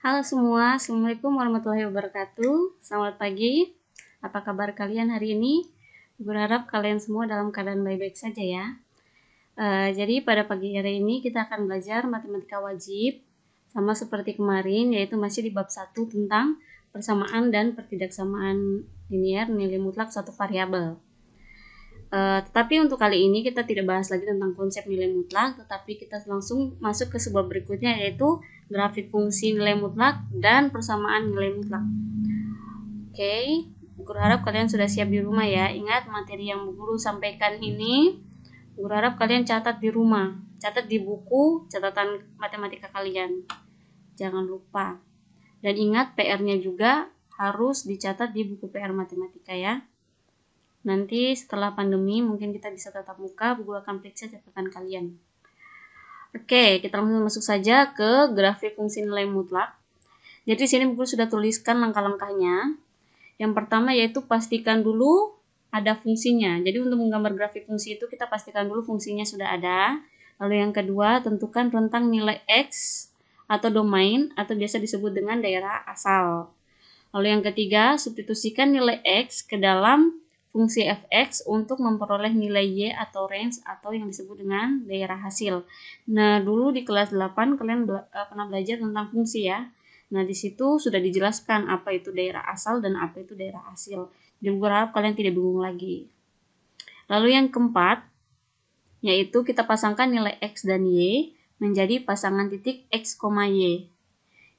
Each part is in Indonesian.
Halo semua, Assalamualaikum warahmatullahi wabarakatuh. Selamat pagi, apa kabar kalian hari ini? Gue harap kalian semua dalam keadaan baik-baik saja ya. Jadi pada pagi hari ini kita akan belajar matematika wajib, sama seperti kemarin, yaitu masih di bab 1 tentang persamaan dan pertidaksamaan linier nilai mutlak suatu variabel. Tetapi untuk kali ini kita tidak bahas lagi tentang konsep nilai mutlak, tetapi kita langsung masuk ke sebuah berikutnya, yaitu grafik fungsi nilai mutlak dan persamaan nilai mutlak. Oke, guru harap kalian sudah siap di rumah ya. Ingat materi yang guru sampaikan ini, guru harap kalian catat di rumah, catat di buku catatan matematika kalian. Jangan lupa. Dan ingat PR-nya juga harus dicatat di buku PR matematika ya. Nanti setelah pandemi mungkin kita bisa tatap muka, guru akan periksa catatan kalian. Oke, kita langsung masuk saja ke grafik fungsi nilai mutlak. Jadi sini guru sudah tuliskan langkah-langkahnya. Yang pertama yaitu pastikan dulu ada fungsinya. Jadi untuk menggambar grafik fungsi itu kita pastikan dulu fungsinya sudah ada. Lalu yang kedua, tentukan rentang nilai X atau domain atau biasa disebut dengan daerah asal. Lalu yang ketiga, substitusikan nilai X ke dalam fungsi fx untuk memperoleh nilai y atau range atau yang disebut dengan daerah hasil. Nah, dulu di kelas 8 kalian pernah belajar tentang fungsi ya. Nah, di situ sudah dijelaskan apa itu daerah asal dan apa itu daerah hasil. Jadi gue harap kalian tidak bingung lagi. Lalu yang keempat, yaitu kita pasangkan nilai x dan y menjadi pasangan titik x, y.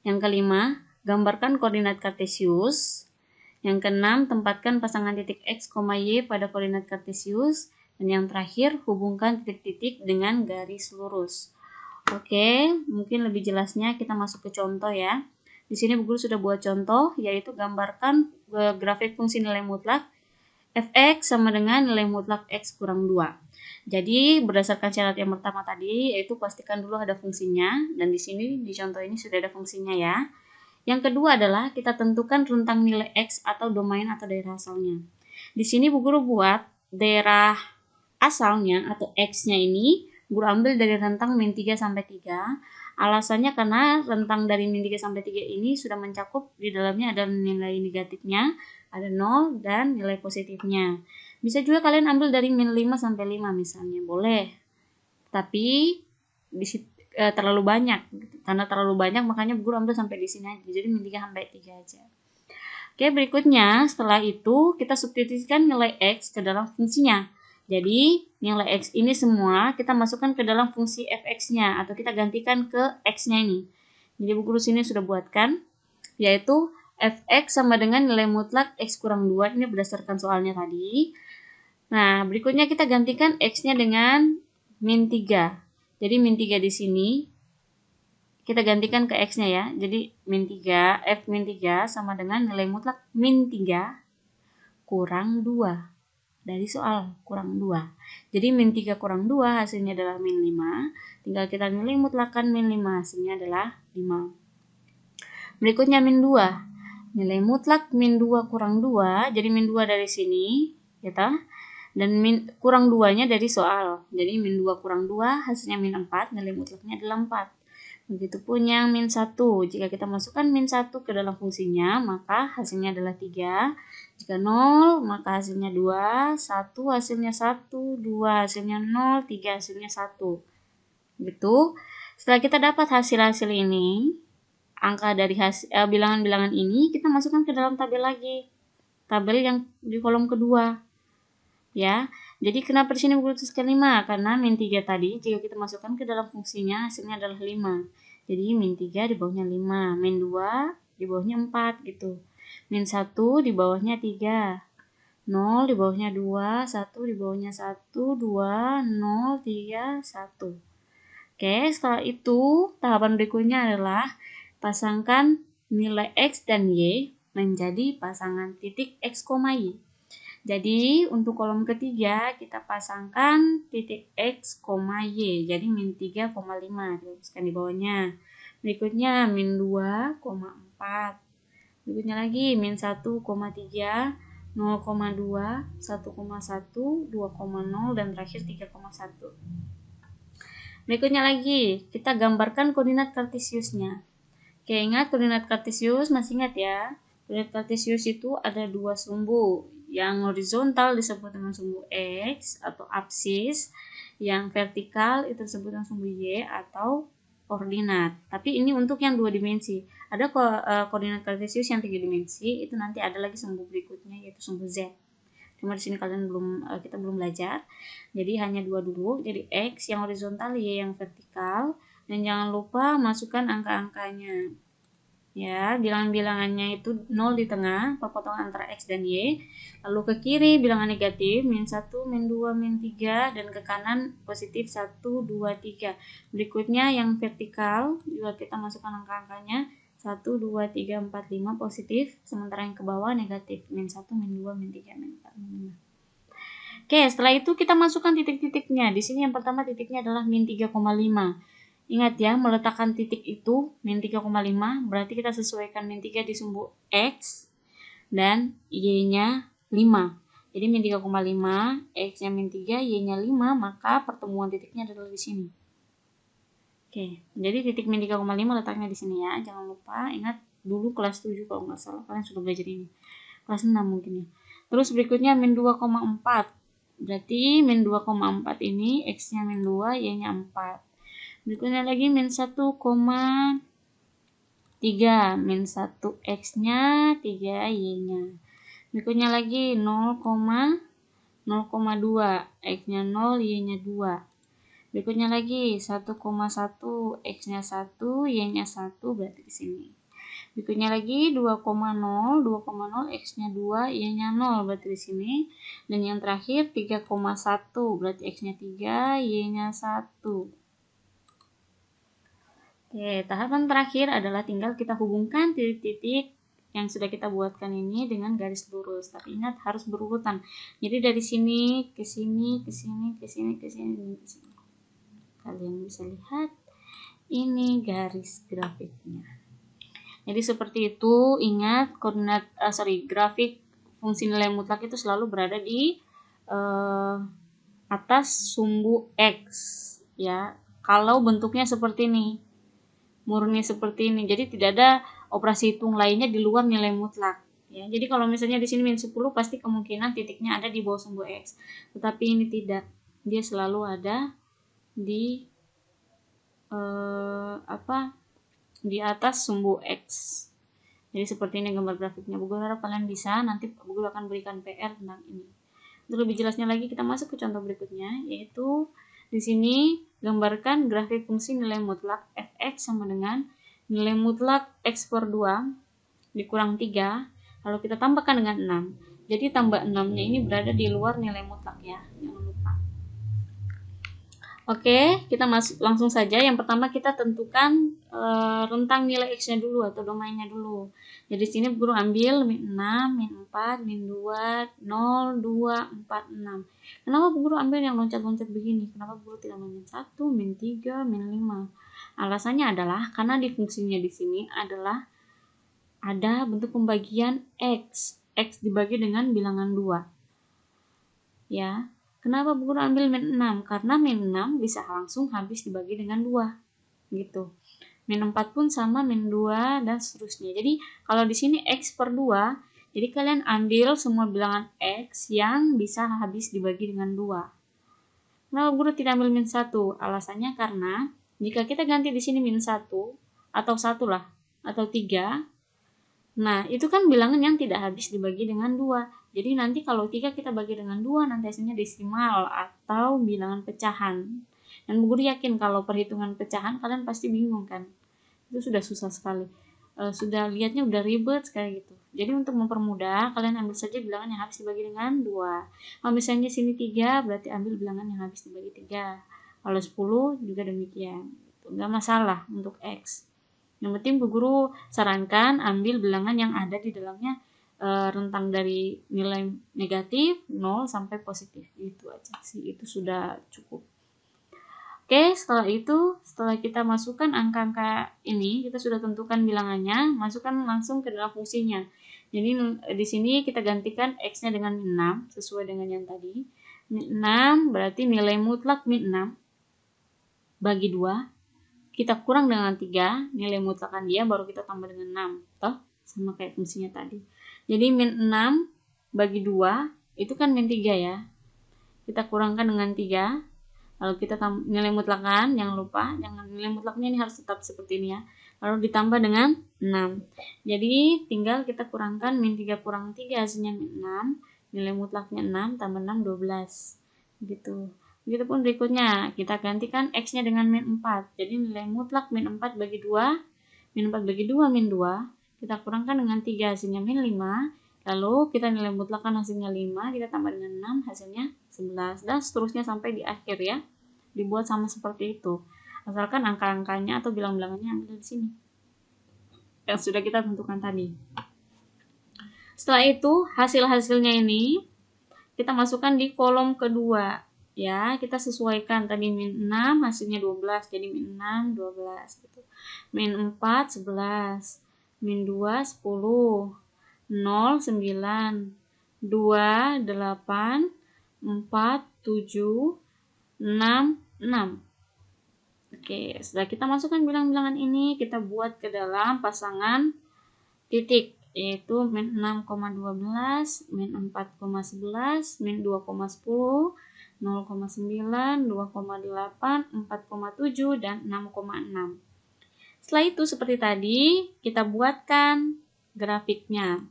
Yang kelima, gambarkan koordinat kartesius. Yang keenam, tempatkan pasangan titik x, y pada koordinat kartesius. Dan yang terakhir, hubungkan titik-titik dengan garis lurus. Oke, mungkin lebih jelasnya kita masuk ke contoh ya. Di sini guru sudah buat contoh, yaitu gambarkan grafik fungsi nilai mutlak fx sama dengan nilai mutlak x kurang 2. Jadi berdasarkan syarat yang pertama tadi, yaitu pastikan dulu ada fungsinya. Dan di sini di contoh ini sudah ada fungsinya ya. Yang kedua adalah kita tentukan rentang nilai X atau domain atau daerah asalnya. Di sini Bu Guru buat daerah asalnya atau X-nya ini guru ambil dari rentang min 3 sampai 3. Alasannya karena rentang dari min 3 sampai 3 ini sudah mencakup di dalamnya ada nilai negatifnya, ada 0 dan nilai positifnya. Bisa juga kalian ambil dari min 5 sampai 5 misalnya, boleh. Tapi di situ terlalu banyak gitu. Karena terlalu banyak makanya guru ambil sampai di sini aja, jadi min 3 sampai 3 aja. Oke, berikutnya setelah itu kita substitusikan nilai x ke dalam fungsinya. Jadi nilai x ini semua kita masukkan ke dalam fungsi fx-nya atau kita gantikan ke x-nya ini. Jadi guru sini sudah buatkan, yaitu fx sama dengan nilai mutlak x kurang 2, ini berdasarkan soalnya tadi. Nah, berikutnya kita gantikan x-nya dengan min 3. Jadi min 3 di sini kita gantikan ke x-nya ya. Jadi min 3, f min 3 sama dengan nilai mutlak min 3 kurang 2. Dari soal kurang 2. Jadi min 3 kurang 2 hasilnya adalah min 5. Tinggal kita nilai mutlakkan min 5, hasilnya adalah 5. Berikutnya min 2. Nilai mutlak min 2 kurang 2, jadi min 2 dari sini, gitu. Dan kurang 2-nya dari soal. Jadi min 2 kurang 2 hasilnya min 4, nilai mutlaknya adalah 4. Begitupun yang min 1. Jika kita masukkan min 1 ke dalam fungsinya, maka hasilnya adalah 3. Jika 0, maka hasilnya 2. 1 hasilnya 1. 2 hasilnya 0. 3 hasilnya 1. Gitu. Setelah kita dapat hasil-hasil ini, angka dari bilangan-bilangan ini, kita masukkan ke dalam tabel lagi. Tabel yang di kolom kedua. Ya, jadi kenapa di sini guru tuliskan 5? Karena min 3 tadi jika kita masukkan ke dalam fungsinya hasilnya adalah 5. Jadi min 3 di bawahnya 5, min 2 di bawahnya 4 gitu. Min 1 di bawahnya 3. 0 di bawahnya 2, 1 di bawahnya 1, 2, 0, 3, 1. Oke, setelah itu tahapan berikutnya adalah pasangkan nilai X dan Y menjadi pasangan titik X, Y. Jadi untuk kolom ketiga kita pasangkan titik X, Y. Jadi min 3,5 dituliskan di bawahnya. Berikutnya min 2,4. Berikutnya lagi min 1,3, 0,2, 1,1, 2,0 dan terakhir 3,1. Berikutnya lagi kita gambarkan koordinat kartesiusnya. Oke, Oke, ingat koordinat kartesius, masih ingat ya? Koordinat kartesius itu ada dua sumbu. Yang horizontal disebut dengan sumbu X atau absis, yang vertikal itu disebut dengan sumbu Y atau koordinat. Tapi ini untuk yang dua dimensi. Ada koordinat kartesius yang 3 dimensi, itu nanti ada lagi sumbu berikutnya yaitu sumbu Z. Cuma di sini kalian kita belum belajar. Jadi hanya dua dulu. Jadi X yang horizontal, Y yang vertikal. Dan jangan lupa masukkan angka-angkanya. Ya, bilangan-bilangannya itu 0 di tengah, perpotongan antara X dan Y. Lalu ke kiri bilangan negatif, min 1, min 2, min 3, dan ke kanan positif 1, 2, 3. Berikutnya yang vertikal, juga kita masukkan angka-angkanya. 1, 2, 3, 4, 5 positif, sementara yang ke bawah negatif, min 1, min 2, min 3, min 4, min 5. Oke, setelah itu kita masukkan titik-titiknya. Di sini yang pertama titiknya adalah min 3,5. Ingat ya, meletakkan titik itu min 3,5 berarti kita sesuaikan min 3 di sumbu X dan Y-nya 5. Jadi min 3,5, X-nya min 3, Y-nya 5, maka pertemuan titiknya adalah di sini. Oke, jadi titik min 3,5 letaknya di sini ya. Jangan lupa, ingat dulu kelas 7 kalau nggak salah, kalian sudah belajar ini. Kelas 6 mungkin ya. Terus berikutnya min 2,4. Berarti min 2,4 ini X-nya min 2, Y-nya 4. Berikutnya lagi min 1,3, min 1 X-nya, 3 Y-nya. Berikutnya lagi 0,2, X-nya 0, Y-nya 2. Berikutnya lagi 1,1, X-nya 1, Y-nya 1, berarti di sini. Berikutnya lagi 2,0, X-nya 2, Y-nya 0, berarti di sini. Dan yang terakhir 3,1, berarti X-nya 3, Y-nya 1. Oke, tahapan terakhir adalah tinggal kita hubungkan titik-titik yang sudah kita buatkan ini dengan garis lurus. Tapi ingat harus berurutan. Jadi dari sini ke sini, ke sini, ke sini, ke sini, ke sini. Kalian bisa lihat ini garis grafiknya. Jadi seperti itu. Ingat grafik fungsi nilai mutlak itu selalu berada di atas sumbu X ya. Kalau bentuknya seperti ini, murni seperti ini, jadi tidak ada operasi hitung lainnya di luar nilai mutlak ya. Jadi kalau misalnya di sini min 10 pasti kemungkinan titiknya ada di bawah sumbu X, tetapi ini tidak, dia selalu ada di di atas sumbu X. Jadi seperti ini gambar grafiknya. Bu Guru harap kalian bisa, nanti Bu Guru akan berikan PR tentang ini. Untuk lebih jelasnya lagi kita masuk ke contoh berikutnya, yaitu di sini gambarkan grafik fungsi nilai mutlak fx sama dengan nilai mutlak x per 2 dikurang 3, lalu kita tambahkan dengan 6. Jadi tambah 6-nya ini berada di luar nilai mutlak ya, jangan lupa. Oke, kita langsung saja. Yang pertama kita tentukan rentang nilai x-nya dulu atau domainnya dulu. Jadi sini guru ambil min 6, min 4, min 2, 0, 2, 4, 6. Kenapa guru ambil yang loncat-loncat begini? Kenapa guru tidak min 1, min 3, min 5? Alasannya adalah karena di fungsinya di sini adalah ada bentuk pembagian x. X dibagi dengan bilangan 2. Ya. Kenapa Bu Guru ambil min 6? Karena min 6 bisa langsung habis dibagi dengan 2. Gitu. Min 4 pun sama min 2 dan seterusnya. Jadi kalau di sini X per 2, jadi kalian ambil semua bilangan X yang bisa habis dibagi dengan 2. Kenapa Bu Guru tidak ambil min 1? Alasannya karena jika kita ganti di sini min 1 atau 1 lah, atau 3, nah itu kan bilangan yang tidak habis dibagi dengan 2. Jadi nanti kalau 3 kita bagi dengan 2, nanti hasilnya desimal atau bilangan pecahan. Dan Bu Guru yakin kalau perhitungan pecahan kalian pasti bingung kan. Itu sudah susah sekali. Sudah lihatnya udah ribet sekali gitu. Jadi untuk mempermudah, kalian ambil saja bilangan yang habis dibagi dengan 2. Kalau misalnya sini 3, berarti ambil bilangan yang habis dibagi 3. Kalau 10 juga demikian. Enggak masalah untuk X. Yang penting Bu Guru sarankan ambil bilangan yang ada di dalamnya rentang dari nilai negatif 0 sampai positif. Itu aja sih, itu sudah cukup. Oke, setelah kita masukkan angka-angka ini, kita sudah tentukan bilangannya, masukkan langsung ke dalam fungsinya. Jadi di sini kita gantikan X-nya dengan min 6 sesuai dengan yang tadi. Min 6 berarti nilai mutlak min 6 bagi 2 kita kurang dengan 3, nilai mutlakan dia, baru kita tambah dengan 6. Toh, sama kayak fungsinya tadi. Jadi min 6 bagi 2, itu kan min 3 ya. Kita kurangkan dengan 3, lalu kita nilai mutlakan, jangan lupa, nilai mutlaknya ini harus tetap seperti ini ya. Lalu ditambah dengan 6. Jadi tinggal kita kurangkan min 3 kurang 3, hasilnya min 6. Nilai mutlaknya 6, tambah 6, 12. Gitu. Begitupun berikutnya, kita gantikan X-nya dengan min 4. Jadi nilai mutlak min 4 bagi 2, min 4 bagi 2, min 2. Kita kurangkan dengan 3, hasilnya min 5. Lalu kita nilai mutlakkan hasilnya 5, kita tambah dengan 6, hasilnya 11. Dan seterusnya sampai di akhir ya. Dibuat sama seperti itu. Asalkan angka-angkanya atau bilang-bilangannya ambil di sini. Yang sudah kita tentukan tadi. Setelah itu, hasil-hasilnya ini kita masukkan di kolom kedua. Ya, kita sesuaikan tadi min 6 hasilnya 12, jadi min 6 12 gitu. Min 4 11, min 2 10, 0 9, 2 8, 4 7, 6 6. Oke, setelah kita masukkan bilang-bilangan ini, kita buat ke dalam pasangan titik, yaitu min 6,12, min 4,11, min 2,10, 0,9, 2,8, 4,7, dan 6,6. Setelah itu seperti tadi, kita buatkan grafiknya.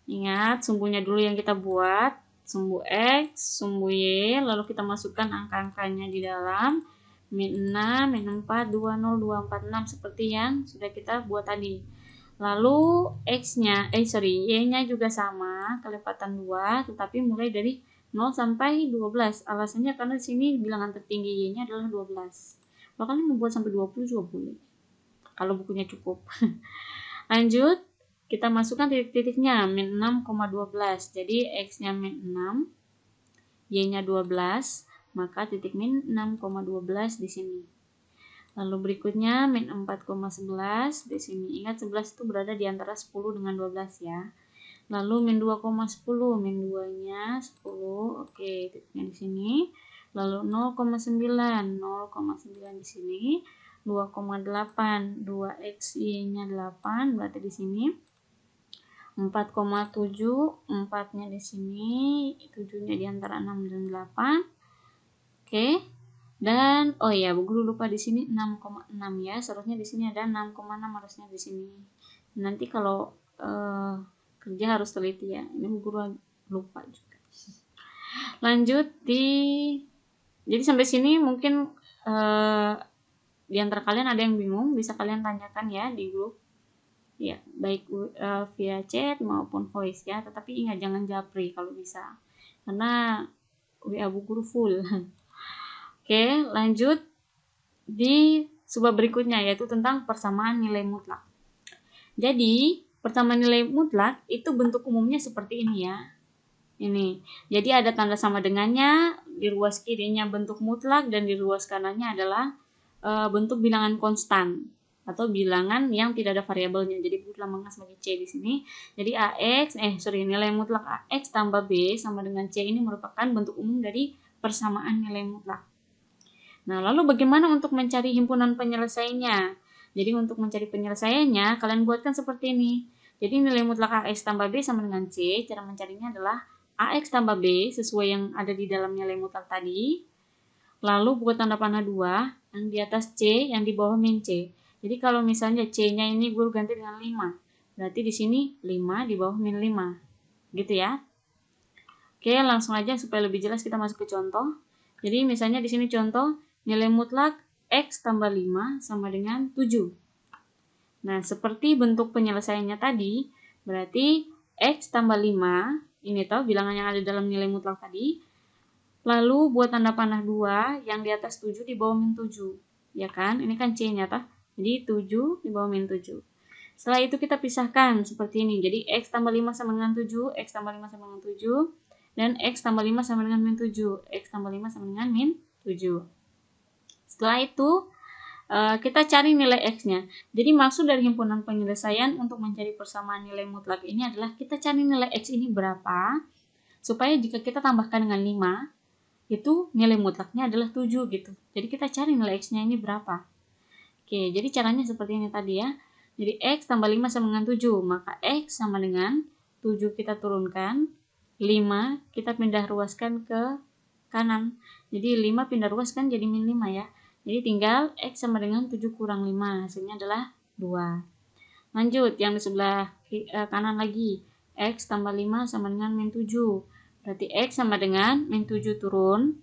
Ingat, sumbunya dulu yang kita buat, sumbu X, sumbu Y, lalu kita masukkan angka-angkanya di dalam, min 6, min 4, 20, 246, seperti yang sudah kita buat tadi. Lalu Y-nya juga sama, kelipatan 2, tetapi mulai dari 0 sampai 12. Alasannya karena di sini bilangan tertinggi Y-nya adalah 12. Bahkan membuat sampai 20 juga boleh, kalau bukunya cukup. Lanjut, kita masukkan titik-titiknya, min 6,12. Jadi X-nya min 6, Y-nya 12, maka titik min 6,12 di sini. Lalu berikutnya min 4,11 di sini. Ingat 11 itu berada di antara 10 dengan 12 ya. Lalu min 2,10, min 2-nya 10. Oke, titiknya di sini. Lalu 0,9, 0,9 di sini. 2,8, 2XY-nya 8, berarti di sini. 4,7, 4-nya di sini. 7-nya di antara 6 dan 8. Oke. Dan oh ya, Bu Guru lupa di sini 6,6 ya. Seharusnya di sini ada 6,6, harusnya di sini. Nanti kalau kerja harus teliti ya. Ini Bu Guru lupa juga. Lanjut jadi sampai sini mungkin di antara kalian ada yang bingung, bisa kalian tanyakan ya di grup. Ya, baik via chat maupun voice ya. Tetapi ingat jangan japri kalau bisa. Karena WA Bu Guru full. Oke, lanjut di subbab berikutnya, yaitu tentang persamaan nilai mutlak. Jadi, persamaan nilai mutlak itu bentuk umumnya seperti ini ya. Ini. Jadi ada tanda sama dengannya, di ruas kirinya bentuk mutlak dan di ruas kanannya adalah bentuk bilangan konstan atau bilangan yang tidak ada variabelnya. Jadi Bu lambangkan sebagai C di sini. Jadi nilai mutlak AX tambah B sama dengan C ini merupakan bentuk umum dari persamaan nilai mutlak. Nah, lalu bagaimana untuk mencari himpunan penyelesaiannya? Jadi untuk mencari penyelesaiannya, kalian buatkan seperti ini. Jadi nilai mutlak AX tambah B sama dengan C. Cara mencarinya adalah AX tambah B sesuai yang ada di dalam nilai mutlak tadi. Lalu buat tanda panah 2, yang di atas C, yang di bawah min C. Jadi kalau misalnya C-nya ini gue ganti dengan 5. Berarti di sini 5 di bawah min 5. Gitu ya. Oke, langsung aja supaya lebih jelas kita masuk ke contoh. Jadi misalnya di sini contoh, nilai mutlak X tambah 5 sama dengan 7. Nah, seperti bentuk penyelesaiannya tadi, berarti X tambah 5, ini tahu bilangan yang ada dalam nilai mutlak tadi. Lalu buat tanda panah 2, yang di atas 7 di bawah min 7. Ya kan? Ini kan C-nya tah. Jadi 7 di bawah min 7. Setelah itu kita pisahkan seperti ini. Jadi X tambah 5 sama dengan 7, X tambah 5 sama dengan 7, dan X tambah 5 sama dengan min 7, X tambah 5 sama dengan min 7. Setelah itu, kita cari nilai X-nya. Jadi maksud dari himpunan penyelesaian untuk mencari persamaan nilai mutlak ini adalah kita cari nilai X ini berapa, supaya jika kita tambahkan dengan 5, itu nilai mutlaknya adalah 7 gitu. Jadi kita cari nilai X-nya ini berapa. Oke, jadi caranya seperti ini tadi ya. Jadi X tambah 5 sama dengan 7, maka X sama dengan 7 kita turunkan, 5 kita pindah ruaskan ke kanan. Jadi 5 pindah ruaskan jadi min 5 ya. Jadi tinggal X sama dengan 7 kurang 5, hasilnya adalah 2. Lanjut, yang di sebelah kanan lagi. X tambah 5 sama dengan min 7. Berarti X sama dengan min 7 turun,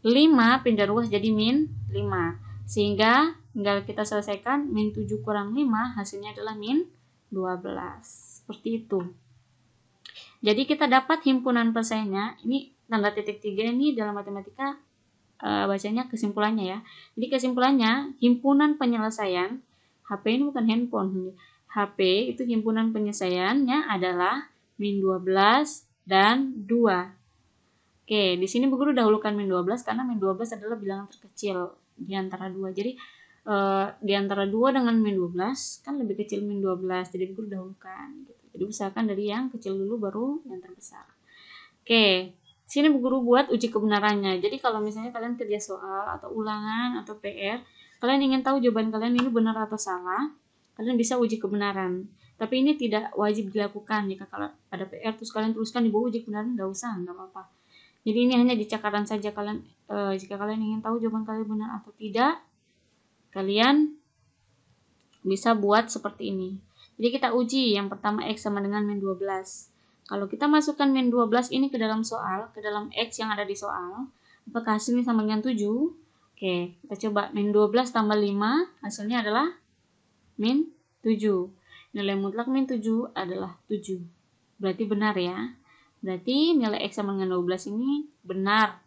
5 pindah ruas jadi min 5. Sehingga tinggal kita selesaikan, min 7 kurang 5 hasilnya adalah min 12. Seperti itu. Jadi kita dapat himpunan penyelesaiannya. Ini tanda titik 3 ini dalam matematika bacanya kesimpulannya ya. Jadi kesimpulannya, himpunan penyelesaian HP ini bukan handphone. HP itu himpunan penyelesaiannya adalah min 12 dan 2. Oke, di sini Bu Guru dahulukan min 12 karena min 12 adalah bilangan terkecil di antara 2. Jadi di antara 2 dengan min 12 kan lebih kecil min 12. Jadi Bu Guru dahulukan gitu. Jadi usahakan dari yang kecil dulu baru yang terbesar. Oke, sini Bu Guru buat uji kebenarannya. Jadi kalau misalnya kalian kerja soal atau ulangan atau PR, kalian ingin tahu jawaban kalian ini benar atau salah, kalian bisa uji kebenaran. Tapi ini tidak wajib dilakukan. Jika kalau ada PR terus kalian tuliskan di bawah uji kebenaran, nggak usah, nggak apa-apa. Jadi ini hanya di catatan saja kalian. Jika kalian ingin tahu jawaban kalian benar atau tidak, kalian bisa buat seperti ini. Jadi kita uji yang pertama X sama dengan min 12. Kalau kita masukkan min 12 ini ke dalam soal, ke dalam X yang ada di soal, apakah hasilnya sama dengan 7? Oke, kita coba min 12 tambah 5, hasilnya adalah min 7. Nilai mutlak min 7 adalah 7. Berarti benar ya. Berarti nilai X sama dengan 12 ini benar,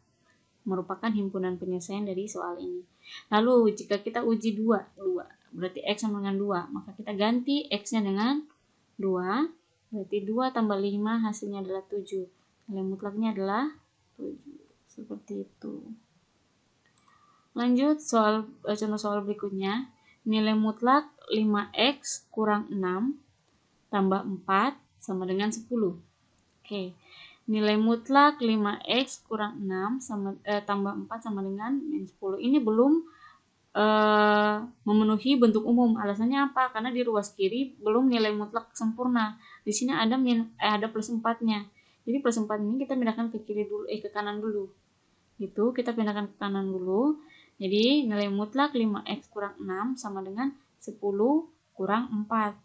merupakan himpunan penyelesaian dari soal ini. Lalu jika kita uji 2, berarti X sama dengan 2, maka kita ganti X-nya dengan 2, berarti 2 tambah 5 hasilnya adalah 7. Nilai mutlaknya adalah 7. Seperti itu. Lanjut contoh soal berikutnya. Nilai mutlak 5X kurang 6 tambah 4 sama dengan 10. Oke. Nilai mutlak 5X kurang 6 tambah 4 sama dengan min 10. Ini belum memenuhi bentuk umum. Alasannya apa? Karena di ruas kiri belum nilai mutlak sempurna. Di sini ada plus 4-nya. Jadi plus 4 ini kita pindahkan ke kanan dulu. Gitu, kita pindahkan ke kanan dulu. Jadi nilai mutlak 5X kurang 6 sama dengan 10 kurang 4.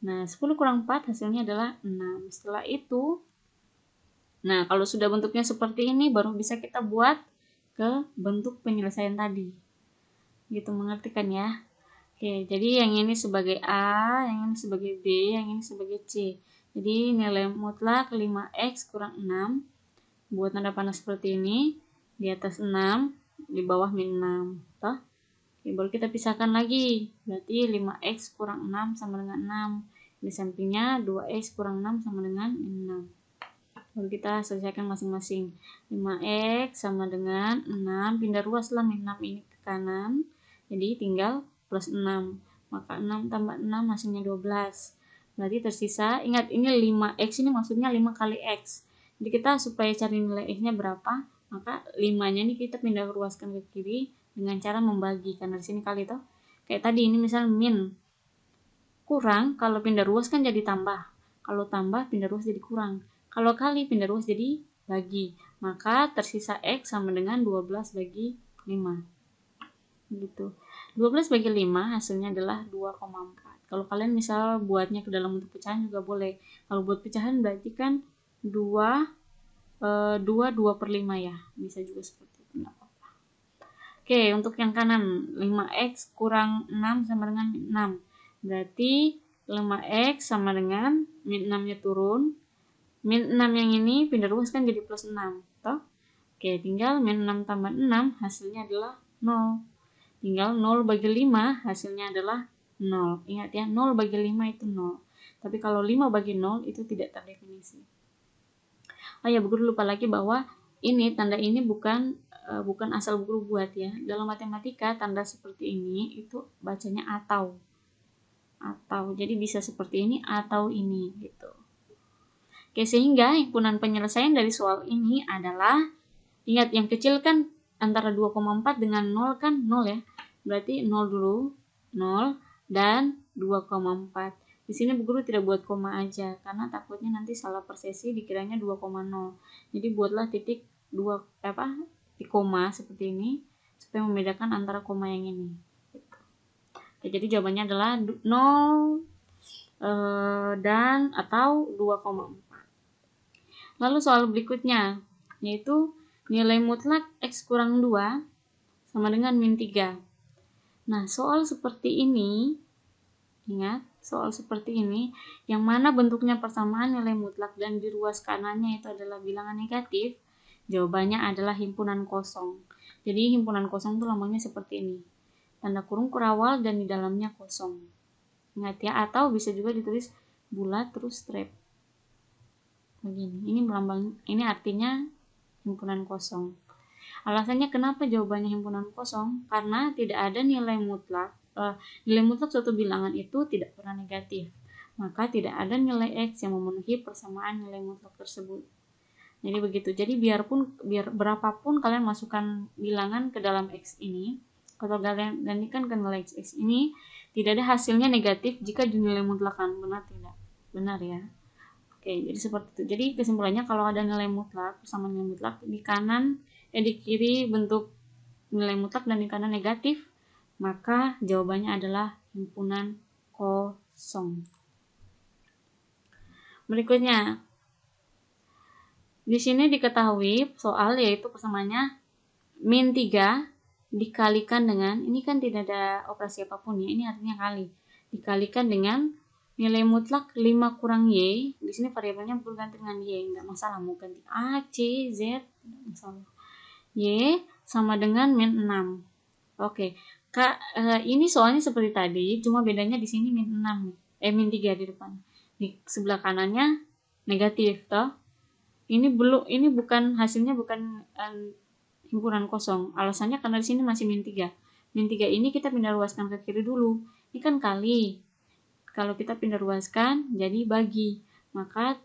Nah, 10 kurang 4 hasilnya adalah 6. Setelah itu, nah kalau sudah bentuknya seperti ini baru bisa kita buat ke bentuk penyelesaian tadi. Gitu, mengerti kan ya? Oke, jadi yang ini sebagai A, yang ini sebagai B, yang ini sebagai C. Jadi nilai mutlak 5X kurang 6. Buat tanda panah seperti ini. Di atas 6, di bawah min 6. Toh? Oke, baru kita pisahkan lagi. Berarti 5X kurang 6 sama dengan 6. Di sampingnya 2X kurang 6 sama dengan min 6. Lalu kita selesaikan masing-masing. 5X sama dengan 6. Pindah ruaslah min 6 ini ke kanan. Jadi tinggal plus 6. Maka 6 tambah 6 hasilnya 12. Berarti tersisa, ingat ini 5X ini maksudnya 5 kali X. Jadi kita supaya cari nilai X-nya berapa, maka 5-nya ini kita pindah ruaskan ke kiri dengan cara membagi. Karena di sini kali toh. Kayak tadi ini misal min. Kurang, kalau pindah ruas kan jadi tambah. Kalau tambah, pindah ruas jadi kurang. Kalau kali, pindah ruas jadi bagi. Maka tersisa X sama dengan 12 bagi 5. Gitu. 12 bagi 5 hasilnya adalah 2,4. Kalau kalian misal buatnya ke dalam bentuk pecahan juga boleh. Kalau buat pecahan berarti kan 2 per 5 ya. Bisa juga seperti itu. Nggak apa-apa. Oke, untuk yang kanan 5X kurang 6 sama dengan 6. Berarti 5X sama dengan min 6-nya turun. Min 6 yang ini pindah ruas kan jadi plus 6. Toh? Oke, tinggal min 6 tambah 6 hasilnya adalah 0. Tinggal 0 bagi 5 hasilnya adalah 0. Ingat ya, 0 bagi 5 itu 0. Tapi kalau 5 bagi 0 itu tidak terdefinisi. Oh ya, Bu Guru lupa lagi bahwa ini tanda ini bukan asal Bu Guru buat ya. Dalam matematika tanda seperti ini itu bacanya atau. Jadi bisa seperti ini atau ini gitu. Oke, sehingga himpunan penyelesaian dari soal ini adalah, ingat yang kecil kan antara 2,4 dengan 0 kan 0 ya. Berarti 0 dulu. 0 dan 2,4. Di sini guru tidak buat koma aja karena takutnya nanti salah persesi dikiranya 2,0. Jadi buatlah titik koma seperti ini supaya membedakan antara koma yang ini. Oke, jadi jawabannya adalah 0 dan atau 2,4. Lalu soal berikutnya yaitu nilai mutlak X kurang 2 sama dengan min 3. Nah, soal seperti ini, ingat, soal seperti ini, yang mana bentuknya persamaan nilai mutlak dan di ruas kanannya itu adalah bilangan negatif, jawabannya adalah himpunan kosong. Jadi himpunan kosong itu lambangnya seperti ini. Tanda kurung kurawal dan di dalamnya kosong. Ingat ya, atau bisa juga ditulis bulat terus strip. Begini, ini artinya himpunan kosong. Alasannya kenapa jawabannya himpunan kosong? Karena tidak ada nilai mutlak. Nilai mutlak suatu bilangan itu tidak pernah negatif. Maka tidak ada nilai X yang memenuhi persamaan nilai mutlak tersebut. Jadi begitu. Jadi biar berapapun kalian masukkan bilangan ke dalam X ini, kalau kalian gantikan ke nilai X ini, tidak ada hasilnya negatif jika dinilai mutlakan. Benar tidak? Benar ya. Oke, jadi seperti itu. Jadi kesimpulannya kalau ada nilai mutlak, persamaan nilai mutlak di kanan di kiri bentuk nilai mutlak dan di kanan negatif, maka jawabannya adalah himpunan kosong. Berikutnya, di sini diketahui soal yaitu persamaannya min 3 dikalikan dengan, ini kan tidak ada operasi apapun ya, ini artinya kali, dikalikan dengan nilai mutlak 5 kurang Y. Di sini variabelnya berganti dengan Y, enggak masalah, mau ganti A, C, Z, enggak masalah. Y sama dengan min 6. Oke. Ini soalnya seperti tadi, cuma bedanya di sini min 6 min 3 di depan. Di sebelah kanannya negatif toh. Ini bukan hasilnya, bukan himpunan kosong. Alasannya karena di sini masih min 3. Min 3 ini kita pindah ruaskan ke kiri dulu. Ini kan kali. Kalau kita pindah ruaskan jadi bagi. Maka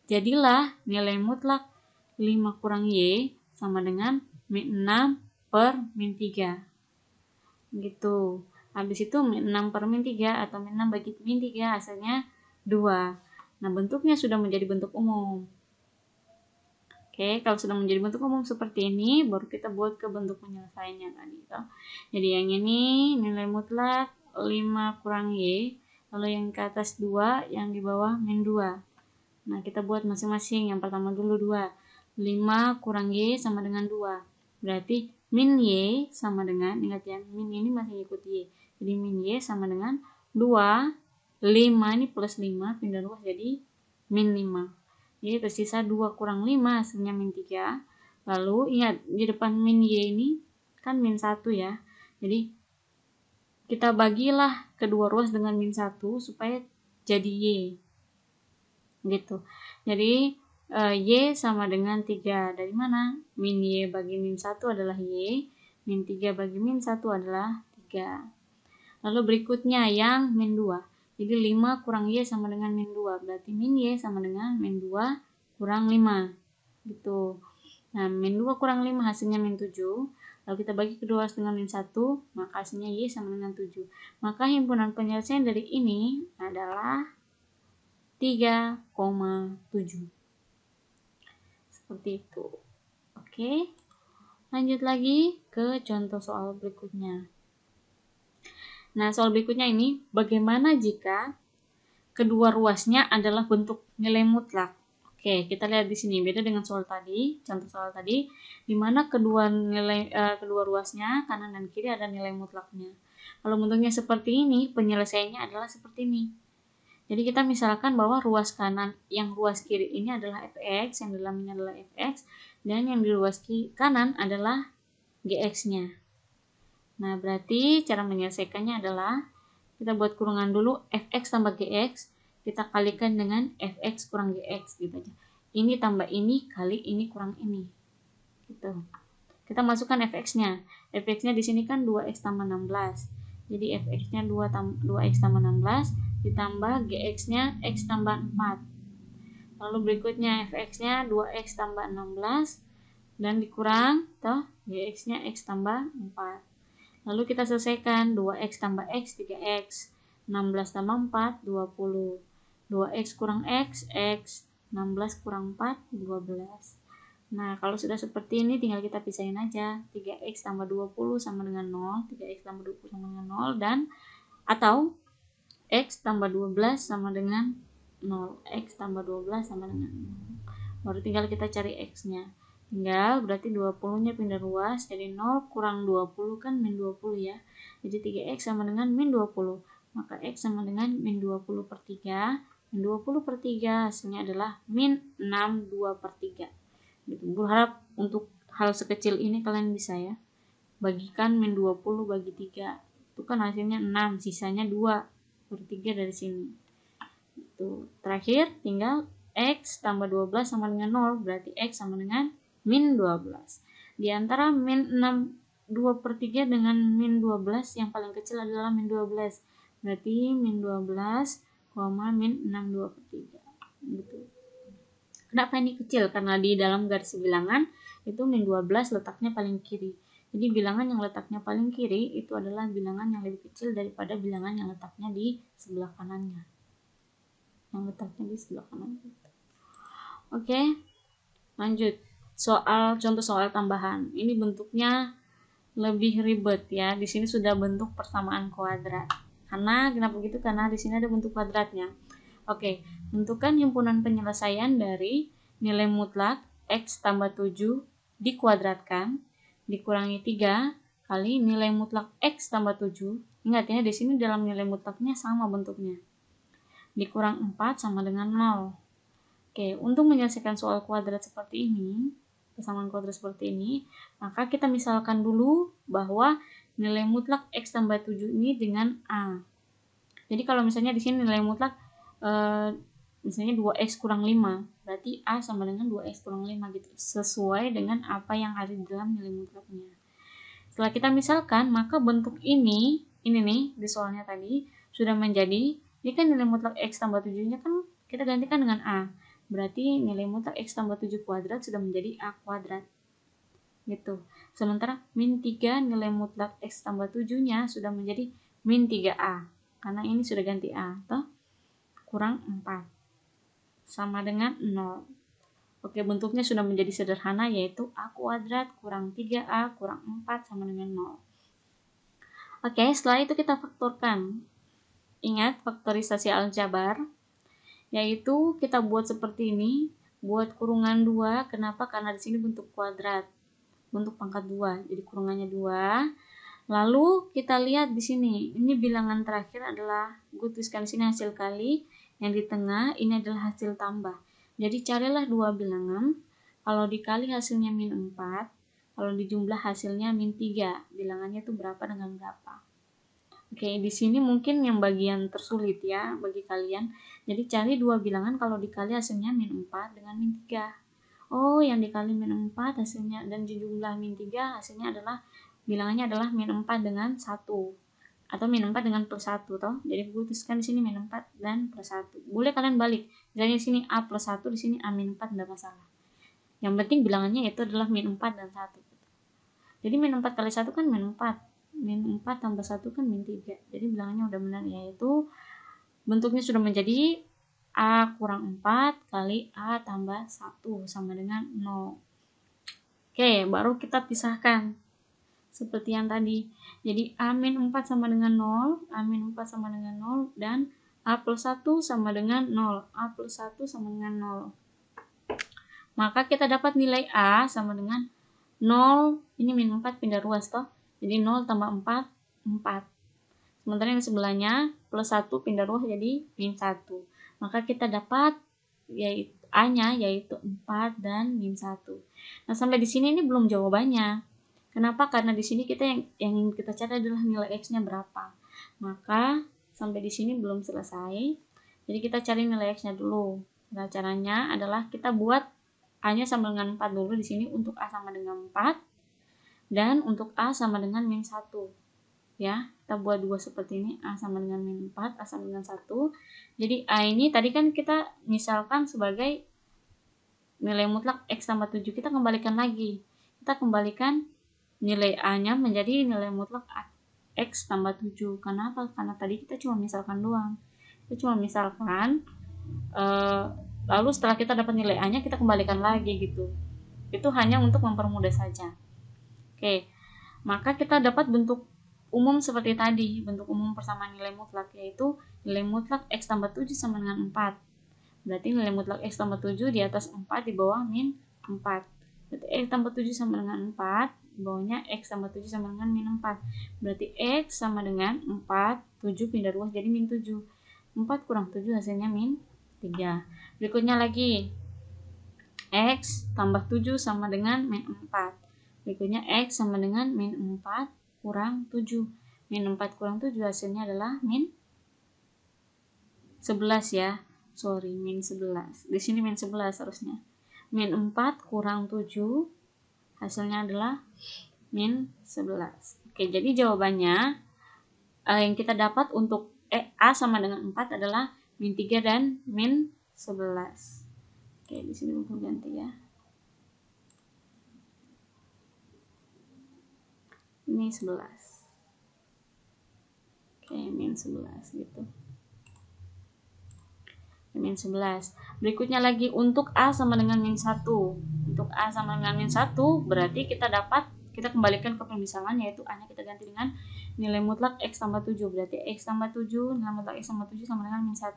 jadilah nilai mutlak 5 kurang Y sama dengan min 6 per min 3 gitu. Habis itu min 6 per min 3 atau min 6 bagi min 3 hasilnya 2. Nah, bentuknya sudah menjadi bentuk umum. Oke, kalau sudah menjadi bentuk umum seperti ini, baru kita buat ke bentuk penyelesaiannya tadi. Jadi yang ini nilai mutlak 5 kurang Y, lalu yang ke atas 2, yang di bawah min 2. Nah, kita buat masing-masing. Yang pertama dulu 2. 5 kurang Y sama dengan 2. Berarti min Y sama dengan, ingat ya, min ini masih ikut Y. Jadi min Y sama dengan 2. 5 ini plus 5, pindah ruas jadi min 5. Jadi tersisa 2 kurang 5 hasilnya min 3. Lalu ingat di depan min Y ini kan min 1 ya. Jadi kita bagilah kedua ruas dengan min 1 supaya jadi Y. Gitu. Jadi Y sama dengan 3. Dari mana? Min Y bagi min 1 adalah Y. Min 3 bagi min 1 adalah 3. Lalu berikutnya yang min 2. Jadi 5 kurang Y sama dengan min 2. Berarti min Y sama dengan min 2 kurang 5. Gitu. Nah, min 2 kurang 5 hasilnya min 7. Lalu kita bagi kedua dengan min 1, maka hasilnya Y sama dengan 7. Maka himpunan penyelesaian dari ini adalah 3,7. Seperti itu. Oke. Lanjut lagi ke contoh soal berikutnya. Nah, soal berikutnya ini, bagaimana jika kedua ruasnya adalah bentuk nilai mutlak? Oke, kita lihat di sini beda dengan soal tadi, contoh soal tadi, di mana kedua ruasnya kanan dan kiri ada nilai mutlaknya. Kalau bentuknya seperti ini, penyelesaiannya adalah seperti ini. Jadi kita misalkan bahwa ruas kanan, yang ruas kiri ini adalah fx, yang di dalamnya adalah fx, dan yang di ruas kanan adalah gx-nya. Nah, berarti cara menyelesaikannya adalah kita buat kurungan dulu, fx tambah gx, kita kalikan dengan fx kurang gx, gitu aja. Ini tambah ini kali ini kurang ini. Gitu. Kita masukkan fx-nya. Fx-nya di sini kan 2x tambah 16. Jadi fx-nya 2x tambah 16 ditambah gx-nya x tambah 4. Lalu berikutnya fx-nya 2x tambah 16 dan dikurang toh gx-nya x tambah 4. Lalu kita selesaikan 2x tambah x 3x, 16 tambah 4 20. 2x kurang x, 16 kurang 4 12. Nah, kalau sudah seperti ini tinggal kita pisahin aja. 3x tambah 20 sama dengan 0, 3x tambah 20 sama dengan 0, dan atau x tambah 12 sama dengan 0, x tambah 12 sama dengan 0. Baru tinggal kita cari x-nya. Tinggal berarti 20-nya pindah ruas, jadi 0 kurang 20 kan min 20 ya. Jadi 3x sama dengan min 20. Maka x sama dengan min 20 per 3. Min 20 per 3 hasilnya adalah min 62 per 3. Gitu. Berharap untuk hal sekecil ini kalian bisa ya. Bagikan min 20 bagi 3. Itu kan hasilnya 6, sisanya 2 per 3 dari sini. Itu. Terakhir tinggal x tambah 12 sama dengan 0, berarti x sama dengan min 12. Di antara min 2 per 3 dengan min 12, yang paling kecil adalah min 12. Berarti min 12, min 62 per 3. Gitu. Kenapa ini kecil? Karena di dalam garis bilangan itu min 12 letaknya paling kiri. Jadi bilangan yang letaknya paling kiri itu adalah bilangan yang lebih kecil daripada bilangan yang letaknya di sebelah kanannya. Yang letaknya di sebelah kanan. Oke, lanjut. Contoh soal tambahan. Ini bentuknya lebih ribet ya. Di sini sudah bentuk persamaan kuadrat. Karena kenapa begitu? Karena di sini ada bentuk kuadratnya. Oke, tentukan himpunan penyelesaian dari nilai mutlak x tambah 7 dikuadratkan dikurangi 3 kali nilai mutlak x tambah 7. Ingat ya, di sini dalam nilai mutlaknya sama bentuknya. Dikurang 4 sama dengan 0. Oke, untuk menyelesaikan soal kuadrat seperti ini, persamaan kuadrat seperti ini, maka kita misalkan dulu bahwa nilai mutlak x tambah 7 ini dengan a. Jadi kalau misalnya di sini nilai mutlak misalnya 2x kurang 5, berarti a sama dengan 2x kurang 5 gitu, sesuai dengan apa yang ada di dalam nilai mutlaknya. Setelah kita misalkan, maka bentuk ini nih di soalnya tadi sudah menjadi, ini kan nilai mutlak x tambah 7-nya kan kita gantikan dengan a. Berarti nilai mutlak x tambah 7 kuadrat sudah menjadi a kuadrat. Gitu. Sementara min 3 nilai mutlak x tambah 7-nya sudah menjadi min 3a. Karena ini sudah ganti a. Toh? Kurang 4. Sama dengan 0. Oke, bentuknya sudah menjadi sederhana, yaitu a kuadrat kurang 3a kurang 4 sama dengan 0. Oke, setelah itu kita faktorkan. Ingat faktorisasi aljabar, yaitu kita buat seperti ini, buat kurungan 2. Kenapa? Karena di sini bentuk kuadrat, bentuk pangkat 2, jadi kurungannya 2. Lalu kita lihat di sini, ini bilangan terakhir adalah, gue tuliskan di sini hasil kali, yang di tengah ini adalah hasil tambah. Jadi carilah dua bilangan, kalau dikali hasilnya min 4, kalau dijumlah hasilnya min 3, bilangannya itu berapa dengan berapa. Oke, di sini mungkin yang bagian tersulit ya bagi kalian. Jadi cari dua bilangan kalau dikali hasilnya min 4 dengan min 3. Oh, yang dikali min 4 hasilnya dan dijumlah min 3 hasilnya adalah bilangannya adalah min 4 dengan 1 atau min 4 dengan plus 1 toh. Jadi gue tuliskan di sini min 4 dan plus 1. Boleh kalian balik. Misalnya di sini a plus 1, di sini a min 4, enggak masalah. Yang penting bilangannya itu adalah min 4 dan 1. Jadi min 4 kali 1 kan min 4. Min 4 tambah 1 kan min 3. Jadi bilangannya udah benar, yaitu bentuknya sudah menjadi a kurang 4 kali a tambah 1 sama dengan 0. Oke, baru kita pisahkan seperti yang tadi. Jadi a min 4 sama dengan 0, a min 4 sama dengan 0, dan a plus 1 sama dengan 0, a plus 1 sama dengan 0. Maka kita dapat nilai a sama dengan 0, ini min 4 pindah ruas toh. Jadi 0 tambah 4, 4. Sementara yang sebelahnya plus 1 pindah ruas jadi min 1. Maka kita dapat yaitu a-nya yaitu 4 dan min 1. Nah, sampai di sini ini belum jawabannya. Kenapa? Karena di sini kita yang kita cari adalah nilai x-nya berapa. Maka sampai di sini belum selesai. Jadi kita cari nilai x-nya dulu. Nah, caranya adalah kita buat a-nya sama dengan 4 dulu di sini untuk a sama dengan 4 dan untuk a sama dengan min 1. Ya, kita buat dua seperti ini, a sama dengan min 4, a sama dengan 1. Jadi a ini tadi kan kita misalkan sebagai nilai mutlak x tambah 7, kita kembalikan lagi. Kita kembalikan nilai a-nya menjadi nilai mutlak X tambah 7. Kenapa? Karena tadi kita cuma misalkan doang. Kita cuma misalkan, lalu setelah kita dapat nilai A nya kita kembalikan lagi gitu. Itu hanya untuk mempermudah saja. Oke, maka kita dapat bentuk umum seperti tadi, bentuk umum persamaan nilai mutlak, yaitu nilai mutlak X tambah 7 sama dengan 4. Berarti nilai mutlak X tambah 7 di atas 4 di bawah min 4. Berarti X tambah 7 sama dengan 4, di bawahnya X tambah 7 sama dengan min 4. Berarti X sama dengan 4, 7 pindah ruas jadi min 7. 4 kurang 7 hasilnya min 3. Berikutnya lagi, X tambah 7 sama dengan min 4. Berikutnya X sama dengan min 4 kurang 7. Min 4 kurang 7 hasilnya adalah min 11 ya. Sorry, min 11. Di sini min 11 harusnya. Min 4 kurang 7 hasilnya adalah min 11. Oke, jadi jawabannya yang kita dapat untuk A sama dengan 4 adalah min 3 dan min 11. Oke, di sini aku ganti ya. Ini 11. Oke, min 11 gitu. Min 11. Berikutnya lagi untuk A sama dengan min 1. Untuk A sama dengan min 1 berarti kita kembalikan ke pemisahan, yaitu A nya kita ganti dengan nilai mutlak X tambah 7. Berarti X tambah 7, nilai mutlak X tambah 7 sama dengan min 1.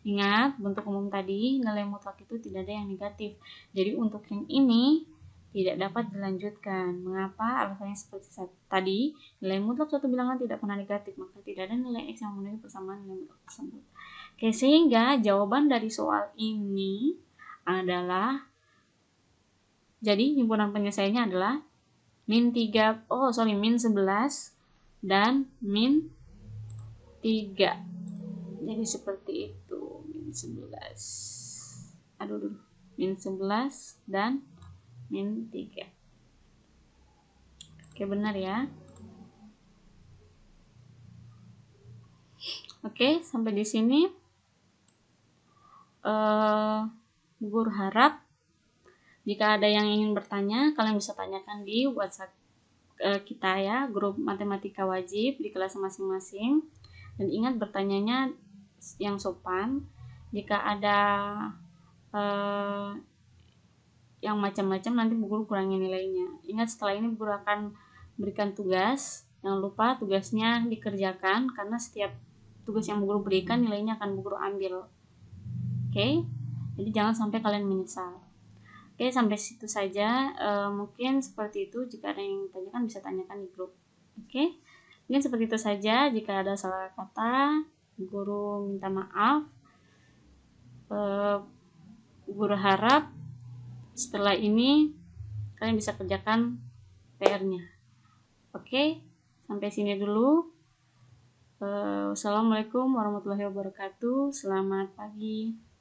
Ingat, bentuk umum tadi nilai mutlak itu tidak ada yang negatif. Jadi untuk yang ini tidak dapat dilanjutkan. Mengapa? Alasannya seperti tadi, nilai mutlak suatu bilangan tidak pernah negatif, maka tidak ada nilai X yang memenuhi persamaan nilai mutlak tersebut. Oke, sehingga jawaban dari soal ini adalah, jadi himpunan penyelesaiannya adalah min 11 dan min 3. Jadi seperti itu, min 11. Min 11 dan min 3. Oke, benar ya. Oke, sampai di sini. Guru harap jika ada yang ingin bertanya, kalian bisa tanyakan di WhatsApp kita ya, grup matematika wajib di kelas masing-masing. Dan ingat bertanyanya yang sopan. Jika ada yang macam-macam, nanti Bu Guru kurangi nilainya. Ingat, setelah ini Bu Guru akan berikan tugas. Jangan lupa tugasnya dikerjakan, karena setiap tugas yang Bu Guru berikan nilainya akan Bu Guru ambil. Oke? Jadi jangan sampai kalian menyesal. Oke, sampai situ saja. Mungkin seperti itu. Jika ada yang tanyakan, bisa tanyakan di grup. Oke, mungkin seperti itu saja. Jika ada salah kata, Guru minta maaf. Guru harap setelah ini kalian bisa kerjakan PR-nya. Oke, sampai sini dulu. Wassalamualaikum warahmatullahi wabarakatuh. Selamat pagi.